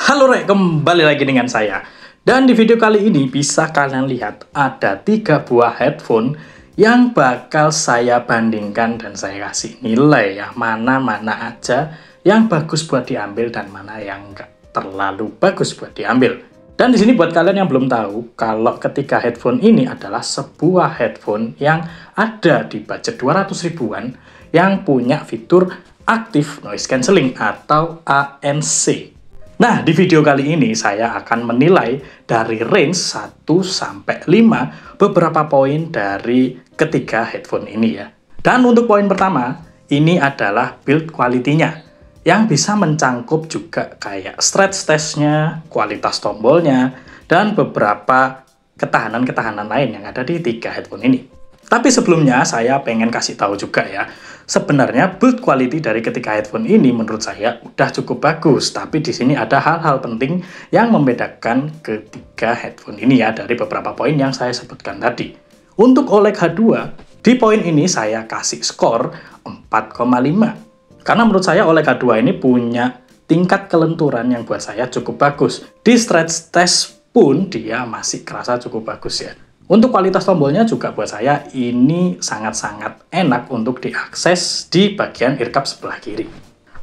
Halo Rek, kembali lagi dengan saya. Dan di video kali ini bisa kalian lihat ada 3 buah headphone yang bakal saya bandingkan dan saya kasih nilai ya. Mana-mana aja yang bagus buat diambil dan mana yang enggak terlalu bagus buat diambil. Dan di sini buat kalian yang belum tahu, kalau ketiga headphone ini adalah sebuah headphone yang ada di budget 200 ribuan yang punya fitur Active Noise Cancelling atau ANC. Nah, di video kali ini saya akan menilai dari range 1 sampai 5 beberapa poin dari ketiga headphone ini ya. Dan untuk poin pertama, ini adalah build quality-nya yang bisa mencangkup juga kayak stretch test-nya, kualitas tombolnya, dan beberapa ketahanan-ketahanan lain yang ada di 3 headphone ini. Tapi sebelumnya saya pengen kasih tahu juga ya, sebenarnya build quality dari ketiga headphone ini menurut saya udah cukup bagus, tapi di sini ada hal-hal penting yang membedakan ketiga headphone ini ya dari beberapa poin yang saya sebutkan tadi. Untuk OLED H2, di poin ini saya kasih skor 4,5. Karena menurut saya OLED H2 ini punya tingkat kelenturan yang buat saya cukup bagus. Di stretch test pun dia masih kerasa cukup bagus ya. Untuk kualitas tombolnya juga buat saya ini sangat-sangat enak untuk diakses di bagian earcup sebelah kiri.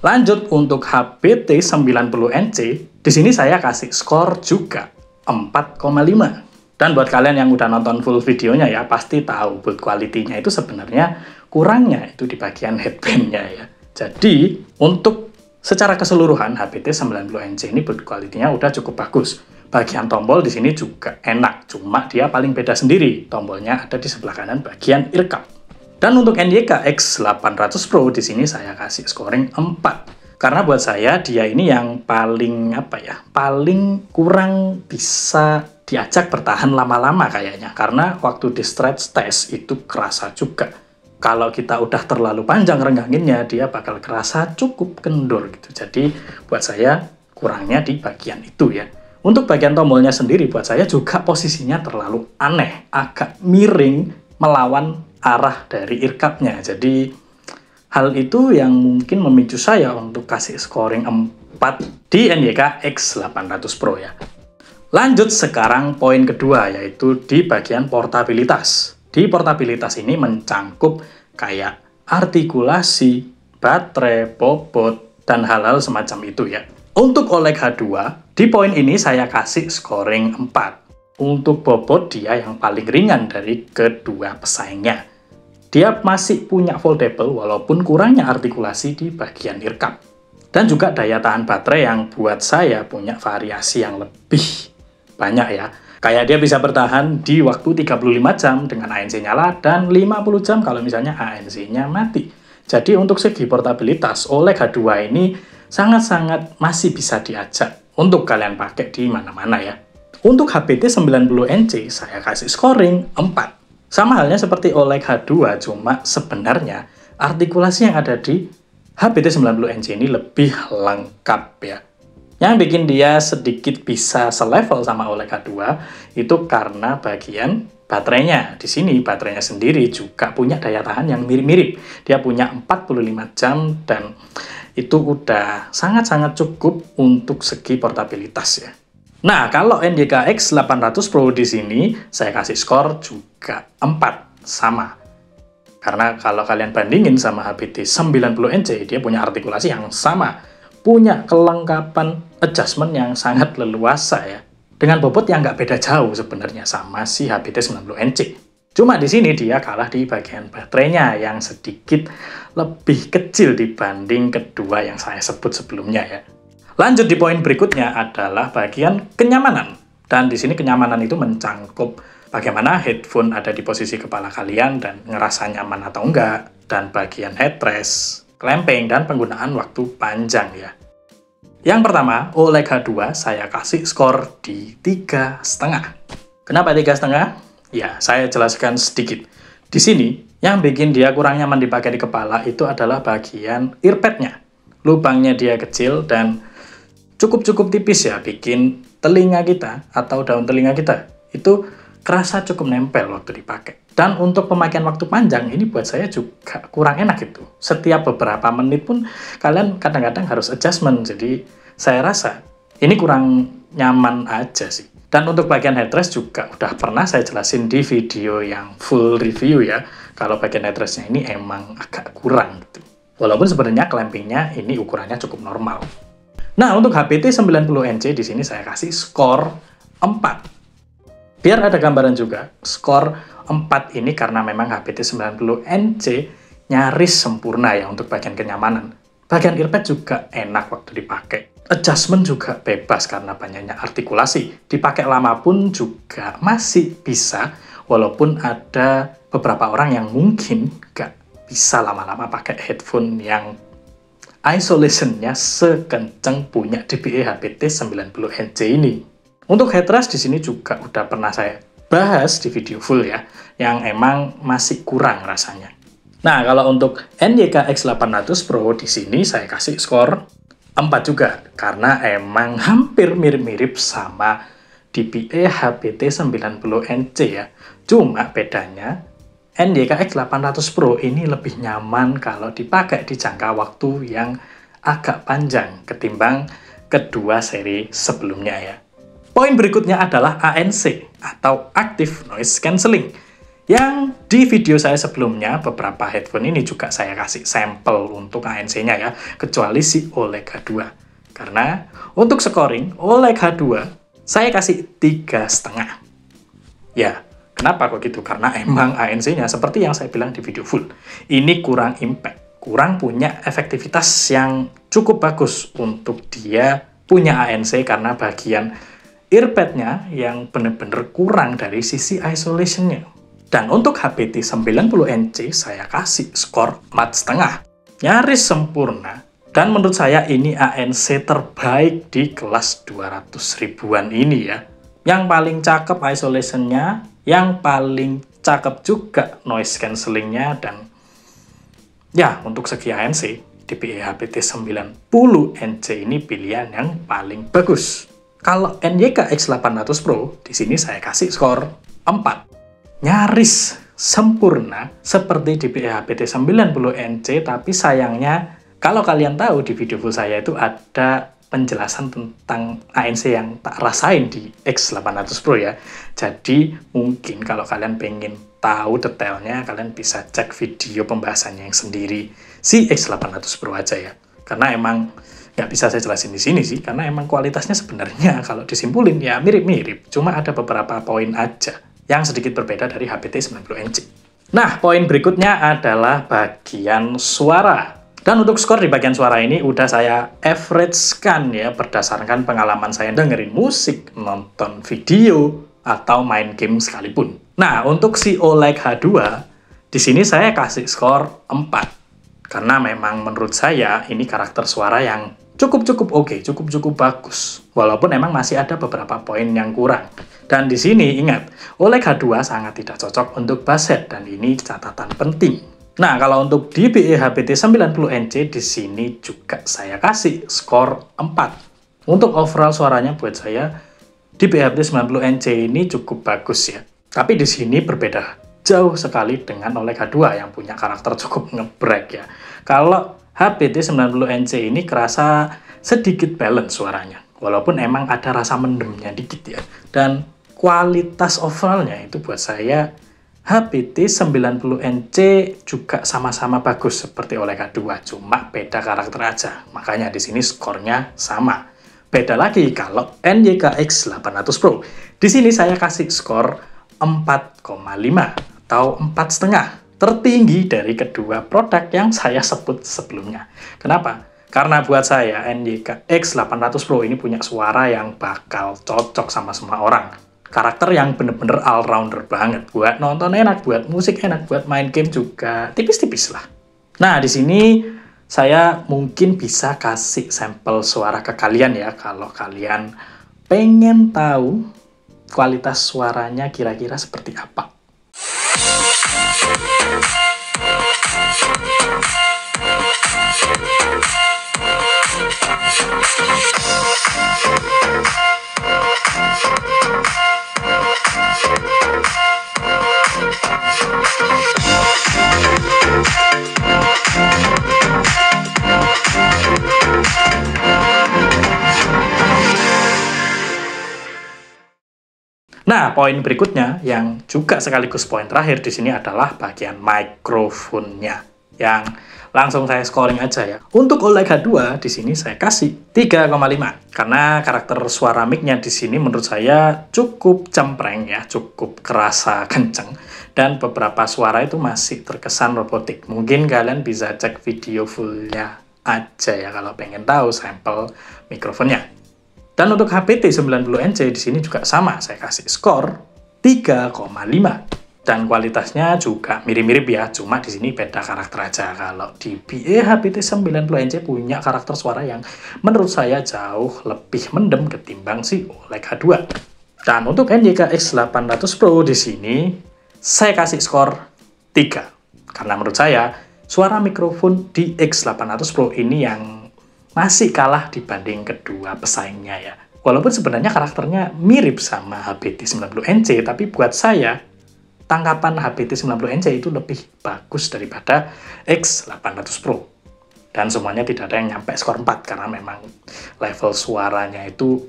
Lanjut untuk HBT 90NC, di sini saya kasih skor juga 4,5. Dan buat kalian yang udah nonton full videonya ya, pasti tahu build quality-nya itu sebenarnya kurangnya itu di bagian headband-nya ya. Jadi, untuk secara keseluruhan HBT 90NC ini build quality-nya udah cukup bagus. Bagian tombol di sini juga enak, cuma dia paling beda sendiri. Tombolnya ada di sebelah kanan bagian earcup. Dan untuk NYK X800 Pro di sini saya kasih scoring 4. Karena buat saya dia ini yang paling paling kurang bisa diajak bertahan lama-lama kayaknya. Karena waktu di stretch test itu kerasa juga. Kalau kita udah terlalu panjang rengganginnya, dia bakal kerasa cukup kendur gitu. Jadi buat saya kurangnya di bagian itu ya. Untuk bagian tombolnya sendiri buat saya juga posisinya terlalu aneh, agak miring melawan arah dari earcup-nya. Jadi hal itu yang mungkin memicu saya untuk kasih scoring 4 di NYK X800 Pro ya. Lanjut sekarang poin kedua, yaitu di bagian portabilitas. Di portabilitas ini mencangkup kayak artikulasi, baterai, bobot, dan hal-hal semacam itu ya. Untuk OLED H2, di poin ini saya kasih scoring 4. Untuk bobot dia yang paling ringan dari kedua pesaingnya. Dia masih punya foldable walaupun kurangnya artikulasi di bagian earcup. Dan juga daya tahan baterai yang buat saya punya variasi yang lebih banyak ya. Kayak dia bisa bertahan di waktu 35 jam dengan ANC nyala dan 50 jam kalau misalnya ANC-nya mati. Jadi untuk segi portabilitas, OLED H2 ini sangat-sangat masih bisa diajak untuk kalian pakai di mana-mana ya. Untuk HBT 90NC saya kasih scoring 4. Sama halnya seperti OLED H2, cuma sebenarnya artikulasi yang ada di HBT 90NC ini lebih lengkap ya. Yang bikin dia sedikit bisa selevel sama OLED H2 itu karena bagian baterainya. Di sini baterainya sendiri juga punya daya tahan yang mirip-mirip. Dia punya 45 jam dan itu udah sangat-sangat cukup untuk segi portabilitas ya. Nah, kalau NYK X800 Pro di sini saya kasih skor juga 4 sama. Karena kalau kalian bandingin sama HBT 90NC, dia punya artikulasi yang sama, punya kelengkapan adjustment yang sangat leluasa ya. Dengan bobot yang nggak beda jauh sebenarnya sama si HBT 90NC. Cuma di sini dia kalah di bagian baterainya yang sedikit lebih kecil dibanding kedua yang saya sebut sebelumnya ya. Lanjut di poin berikutnya adalah bagian kenyamanan. Dan di sini kenyamanan itu mencangkup bagaimana headphone ada di posisi kepala kalian dan ngerasa nyaman atau enggak, dan bagian headrest, clamping, dan penggunaan waktu panjang ya. Yang pertama, OLED H2 saya kasih skor di 3,5. Kenapa 3,5? Ya, saya jelaskan sedikit. Di sini, yang bikin dia kurang nyaman dipakai di kepala itu adalah bagian earpad-nya. Lubangnya dia kecil dan cukup tipis ya, bikin telinga kita atau daun telinga kita itu kerasa cukup nempel waktu dipakai. Dan untuk pemakaian waktu panjang, ini buat saya juga kurang enak itu. Setiap beberapa menit pun kalian kadang-kadang harus adjustment. Jadi saya rasa Ini kurang nyaman aja sih. Dan untuk bagian headrest juga udah pernah saya jelasin di video yang full review ya. Kalau bagian headrestnya ini emang agak kurang gitu. Walaupun sebenarnya clampingnya ini ukurannya cukup normal. Nah, untuk HPT 90NC di sini saya kasih skor 4. Biar ada gambaran juga, skor 4 ini karena memang HPT 90NC nyaris sempurna ya untuk bagian kenyamanan. Bagian earpad juga enak waktu dipakai. Adjustment juga bebas karena banyaknya artikulasi. Dipakai lama pun juga masih bisa, walaupun ada beberapa orang yang mungkin gak bisa lama-lama pakai headphone yang isolation-nya sekenceng punya DBE HPT 90NC ini. Untuk headrest di sini juga udah pernah saya bahas di video full ya, yang emang masih kurang rasanya. Nah, kalau untuk NYK X800 Pro di sini saya kasih skor 4 juga, karena emang hampir mirip-mirip sama DBE HPT 90NC ya. Cuma bedanya, NYK X800 Pro ini lebih nyaman kalau dipakai di jangka waktu yang agak panjang ketimbang kedua seri sebelumnya ya. Poin berikutnya adalah ANC atau Active Noise Cancelling. Yang di video saya sebelumnya, beberapa headphone ini juga saya kasih sampel untuk ANC-nya ya, kecuali si OLED H2. Karena untuk scoring, OLED H2 saya kasih 3,5. Ya, kenapa kok gitu? Karena emang ANC-nya seperti yang saya bilang di video full. Ini kurang impact, kurang punya efektivitas yang cukup bagus untuk dia punya ANC karena bagian earpad-nya yang benar-benar kurang dari sisi isolation-nya. Dan untuk HPT 90NC saya kasih skor 4,5. Nyaris sempurna. Dan menurut saya ini ANC terbaik di kelas 200 ribuan ini ya. Yang paling cakep isolation-nya, yang paling cakep juga noise cancellingnya, dan ya untuk segi ANC, DBE HPT 90NC ini pilihan yang paling bagus. Kalau NYK X800 Pro, di sini saya kasih skor 4. Nyaris sempurna seperti DBE HPT 90NC, tapi sayangnya kalau kalian tahu di video full saya itu ada penjelasan tentang ANC yang tak rasain di X800 Pro ya. Jadi mungkin kalau kalian pengen tahu detailnya, kalian bisa cek video pembahasannya yang sendiri si X800 Pro aja ya. Karena emang nggak bisa saya jelasin di sini sih, karena emang kualitasnya sebenarnya kalau disimpulin ya mirip-mirip, cuma ada beberapa poin aja yang sedikit berbeda dari HPT 90NC. Nah, poin berikutnya adalah bagian suara. Dan untuk skor di bagian suara ini udah saya average-kan ya, berdasarkan pengalaman saya dengerin musik, nonton video, atau main game sekalipun. Nah, untuk si OLED H2, di sini saya kasih skor 4. Karena memang menurut saya ini karakter suara yang cukup oke, cukup bagus. Walaupun emang masih ada beberapa poin yang kurang. Dan di sini ingat, OLED H2 sangat tidak cocok untuk bass head, dan ini catatan penting. Nah, kalau untuk DBE HPT 90NC di sini juga saya kasih skor 4. Untuk overall suaranya buat saya DBE HPT 90NC ini cukup bagus ya. Tapi di sini berbeda jauh sekali dengan OLED H2 yang punya karakter cukup ngebrek ya. Kalau HPT 90NC ini kerasa sedikit balance suaranya. Walaupun emang ada rasa mendemnya dikit ya. Dan kualitas overallnya itu buat saya HPT 90NC juga sama-sama bagus seperti OLED H2, cuma beda karakter aja. Makanya di sini skornya sama. Beda lagi kalau NYK X800 Pro. Di sini saya kasih skor 4,5 atau 4,5. Tertinggi dari kedua produk yang saya sebut sebelumnya. Kenapa? Karena buat saya NYK X800 Pro ini punya suara yang bakal cocok sama semua orang. Karakter yang bener-bener all-rounder banget. Buat nonton enak, buat musik enak, buat main game juga tipis-tipis lah. Nah, di sini saya mungkin bisa kasih sampel suara ke kalian ya, kalau kalian pengen tahu kualitas suaranya kira-kira seperti apa. Nah, poin berikutnya yang juga sekaligus poin terakhir di sini adalah bagian mikrofonnya. Yang langsung saya scoring aja ya. Untuk OLED H2 di sini saya kasih 3,5 karena karakter suara mic-nya di sini menurut saya cukup cempreng ya, cukup kerasa kenceng dan beberapa suara itu masih terkesan robotik. Mungkin kalian bisa cek video fullnya aja ya kalau pengen tahu sampel mikrofonnya. Dan untuk HPT 90NC di sini juga sama, saya kasih skor 3,5. Dan kualitasnya juga mirip-mirip ya, cuma di sini beda karakter aja. Kalau di BE HPT 90NC punya karakter suara yang menurut saya jauh lebih mendem ketimbang si OLED H2. Dan untuk NYK X800 Pro di sini saya kasih skor 3. Karena menurut saya suara mikrofon di X800 Pro ini yang masih kalah dibanding kedua pesaingnya ya. Walaupun sebenarnya karakternya mirip sama HPT 90NC, tapi buat saya, tangkapan HPT 90NC itu lebih bagus daripada X800 Pro. Dan semuanya tidak ada yang nyampe skor 4, karena memang level suaranya itu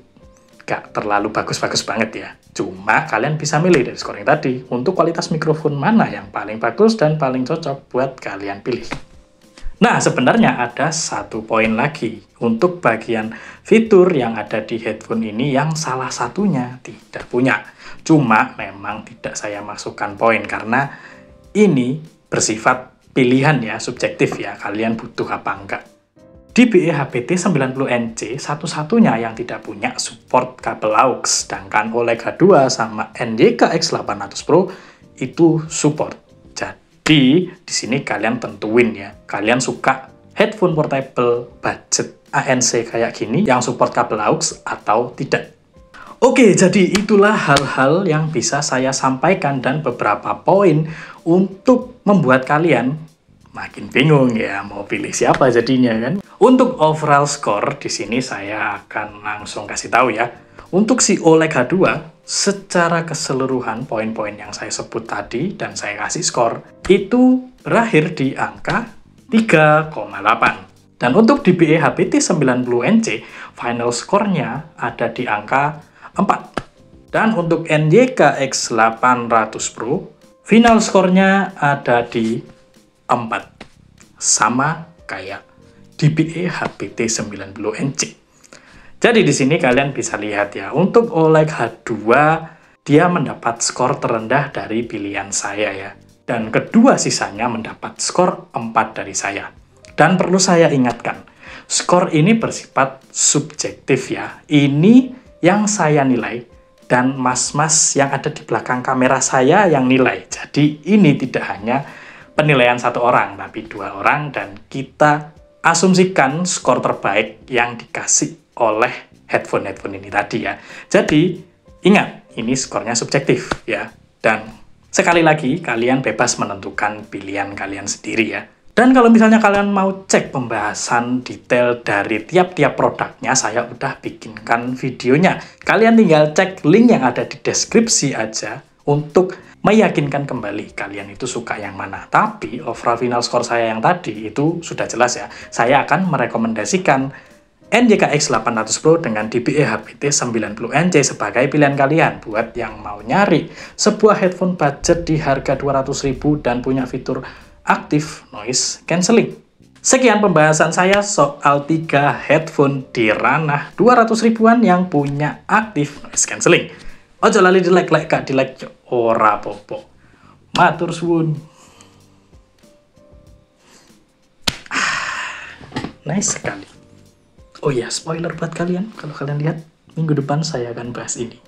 gak terlalu bagus-bagus banget ya. Cuma kalian bisa milih dari scoring tadi, untuk kualitas mikrofon mana yang paling bagus dan paling cocok buat kalian pilih. Nah, sebenarnya ada satu poin lagi untuk bagian fitur yang ada di headphone ini yang salah satunya tidak punya. Cuma memang tidak saya masukkan poin karena ini bersifat pilihan ya, subjektif ya, kalian butuh apa enggak. Di BE HPT 90NC, satu-satunya yang tidak punya support kabel aux, sedangkan OLED H2 sama NYK X800 Pro itu support. Di sini kalian tentuin ya, kalian suka headphone portable budget ANC kayak gini yang support kabel aux atau tidak. Oke, jadi itulah hal-hal yang bisa saya sampaikan dan beberapa poin untuk membuat kalian makin bingung ya mau pilih siapa jadinya kan. Untuk overall score di sini saya akan langsung kasih tahu ya. Untuk si OLED H2 secara keseluruhan poin-poin yang saya sebut tadi dan saya kasih skor itu berakhir di angka 3,8. Dan untuk di BE HPT 90NC final skornya ada di angka 4. Dan untuk NYK X800 Pro final skornya ada di 4. Sama kayak di BE HPT 90NC. Jadi di sini kalian bisa lihat ya, untuk OLED H2 dia mendapat skor terendah dari pilihan saya ya. Dan kedua sisanya mendapat skor 4 dari saya. Dan perlu saya ingatkan, skor ini bersifat subjektif ya. Ini yang saya nilai dan mas-mas yang ada di belakang kamera saya yang nilai. Jadi ini tidak hanya penilaian satu orang, tapi 2 orang dan kita asumsikan skor terbaik yang dikasih oleh headphone ini tadi ya. Jadi, ingat, ini skornya subjektif ya. Dan sekali lagi, kalian bebas menentukan pilihan kalian sendiri ya. Dan kalau misalnya kalian mau cek pembahasan detail dari tiap-tiap produknya, saya udah bikinkan videonya. Kalian tinggal cek link yang ada di deskripsi aja untuk meyakinkan kembali kalian itu suka yang mana. Tapi overall final score saya yang tadi itu sudah jelas ya. Saya akan merekomendasikan NYK X800 Pro dengan DBE HPT 90NC sebagai pilihan kalian buat yang mau nyari sebuah headphone budget di harga 200.000 dan punya fitur aktif noise cancelling. Sekian pembahasan saya soal 3 headphone di ranah 200 ribuan yang punya aktif noise cancelling. Ojo lali di like, gak di like ora popo. Matur suwun. Nice sekali. Oh ya, spoiler buat kalian, kalau kalian lihat, minggu depan saya akan bahas ini.